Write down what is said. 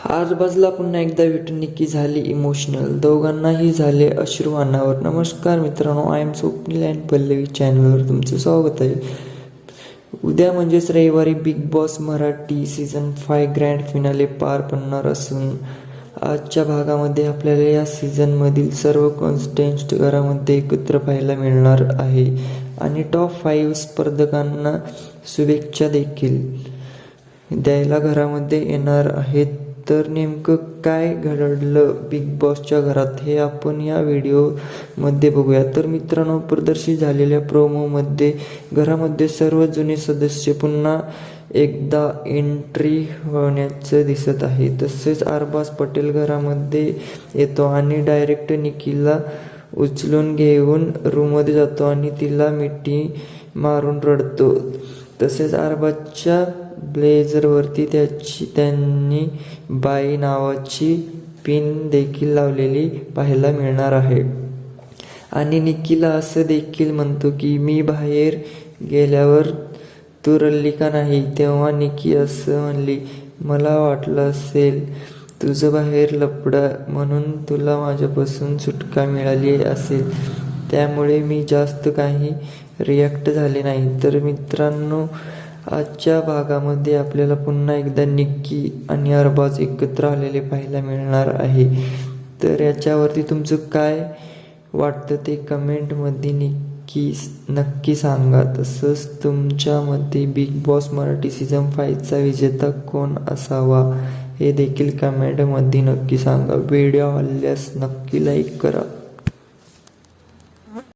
आरबाजला पुन्हा एकदा भेटून निक्की झाली इमोशनल. दोघांनाही झाले अश्रू अनावर. नमस्कार मित्रांनो, I am Swapnil and Pallavi चॅनलवर तुमचं स्वागत आहे. उद्या म्हणजेच रविवारी Bigg Boss Marathi season 5 grand finale पार पडणार असून आजच्या भागामध्ये आपल्याला या सीझनमधील सर्व कॉन्टेस्टंट घरामध्ये एकत्र पाहायला मिळणार आहे आणि टॉप 5 स्पर्धकांना शुभेच्छा देखील द्यायला घरामध्ये येणार आहेत. तर नेमकं काय घडलं बिग बॉसच्या घरात हे आपण या व्हिडिओमध्ये बघूया. तर मित्रांनो, प्रदर्शित झालेल्या प्रोमोमध्ये घरामध्ये सर्व जुने सदस्य पुन्हा एकदा एंट्री होण्याचं दिसत आहे. तसेच अरबाज पटेल घरामध्ये येतो आणि डायरेक्ट निकीला उचलून घेऊन रूममध्ये जातो आणि तिला मिठी मारून रडतो. तसेच अरबाजच्या ब्लेझरवरती त्यांनी बाई नावाची पिन देखील लावलेली पाहायला मिळणार आहे. आणि निकीला असं देखील म्हणतो की मी बाहेर गेल्यावर तू रडली का नाही. तेव्हा निकी असं म्हणली, मला वाटलं असेल तुझं बाहेर लपडं म्हणून तुला माझ्यापासून सुटका मिळाली असेल, त्यामुळे मी जास्त काही रिॲक्ट झाले नाही. तर मित्रांनो, आजच्या भागामध्ये आपल्याला पुन्हा एकदा निक्की आणि अरबाज एकत्र आलेले पाहायला मिळणार आहे. तर याच्यावरती तुमचं काय वाटतं ते कमेंटमध्ये नक्की सांगा. तसंच तुमच्या मते बिग बॉस मराठी सीझन 5चा विजेता कोण असावा हे देखील कमेंटमध्ये नक्की सांगा. व्हिडिओ आवडल्यास नक्की लाईक करा.